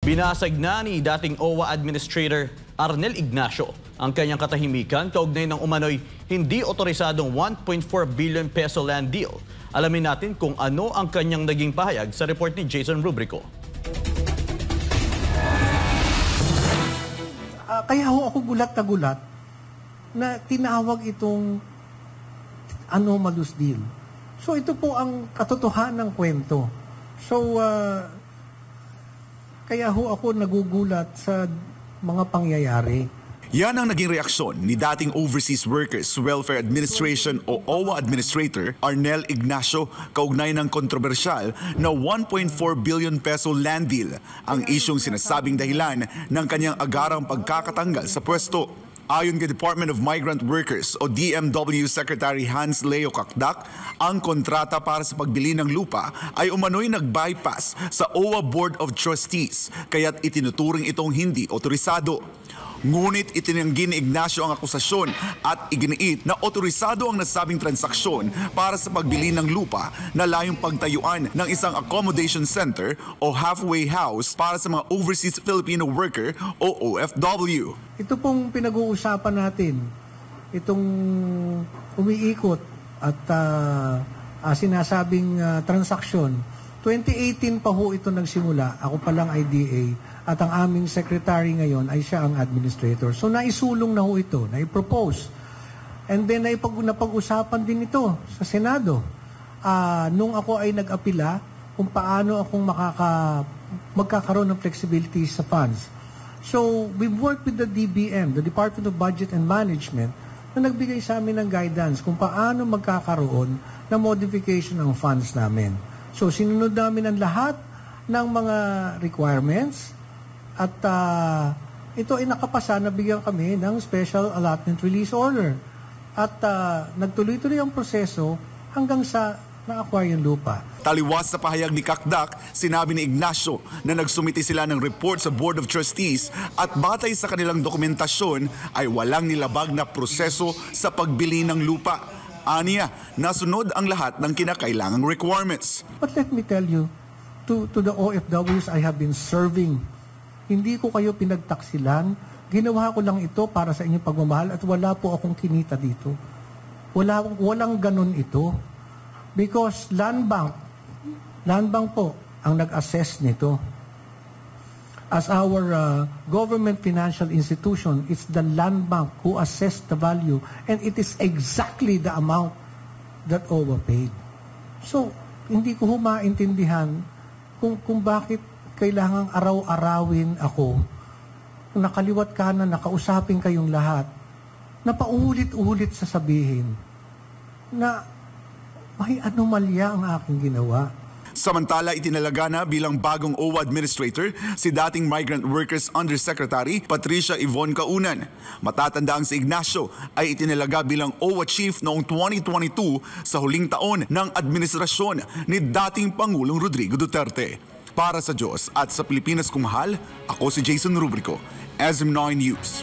Binasag na ni dating OWA Administrator Arnel Ignacio ang kanyang katahimikan kaugnay ng umano'y hindi otorisadong 1.4 billion peso land deal. Alamin natin kung ano ang kanyang naging pahayag sa report ni Jason Rubrico. Kaya ako gulat na gulat na tinawag itong anomalous deal. So ito po ang katotohanan ng kwento. So kaya ako nagugulat sa mga pangyayari. Yan ang naging reaksyon ni dating Overseas Workers Welfare Administration o OWA Administrator Arnel Ignacio kaugnay ng kontrobersyal na 1.4 billion peso land deal, ang isyong sinasabing dahilan ng kanyang agarang pagkakatanggal sa pwesto. Ayon kay Department of Migrant Workers o DMW Secretary Hans Leo Kakdak, ang kontrata para sa pagbili ng lupa ay umano'y nag-bypass sa OWA Board of Trustees, kaya't itinuturing itong hindi otorisado. Ngunit itinanggi ni Ignacio ang akusasyon at iginiit na otorisado ang nasabing transaksyon para sa pagbili ng lupa na layong pagtayuan ng isang accommodation center o halfway house para sa mga overseas Filipino worker o OFW. Ito pong pinag-uusapan natin, itong umiikot at sinasabing transaksyon, 2018 pa ho ito nagsimula, ako pa lang IDA, at ang aming secretary ngayon ay siya ang administrator. So naisulong na ho ito, naipropose. And then napag-usapan din ito sa Senado. Nung ako ay nag-apila kung paano akong magkakaroon ng flexibility sa funds. So we've worked with the DBM, the Department of Budget and Management, na nagbigay sa amin ng guidance kung paano magkakaroon ng modification ng funds namin. So sinunod namin ang lahat ng mga requirements. At ito ay nakapasa na bigyan kami ng Special Allotment Release Order. At nagtuloy-tuloy ang proseso hanggang sa na-acquire yung lupa. Taliwas sa pahayag ni Kakdak, sinabi ni Ignacio na nagsumiti sila ng report sa Board of Trustees at batay sa kanilang dokumentasyon ay walang nilabag na proseso sa pagbili ng lupa. Aniya, nasunod ang lahat ng kinakailangang requirements. But let me tell you, to the OFWs I have been serving, hindi ko kayo pinagtaksilan. Ginawa ko lang ito para sa inyong pagmamahal at wala po akong kinita dito. Walang ganun ito. Because land bank po ang nag-assess nito. As our government financial institution, it's the land bank who assessed the value and it is exactly the amount that OWA paid. So, hindi ko maintindihan kung bakit kailangang araw-arawin ako, nakaliwat kanan, nakausapin kayong lahat, na paulit-ulit sasabihin na may anomalya ang aking ginawa. Samantala, itinalaga na bilang bagong OWA Administrator si dating Migrant Workers Undersecretary Patricia Yvonne Kaunan. Matatanda ang si Ignacio ay itinalaga bilang OWA Chief noong 2022 sa huling taon ng administrasyon ni dating Pangulong Rodrigo Duterte. Para sa Diyos at sa Pilipinas kung mahal, ako si Jason Rubrico, SM9 News.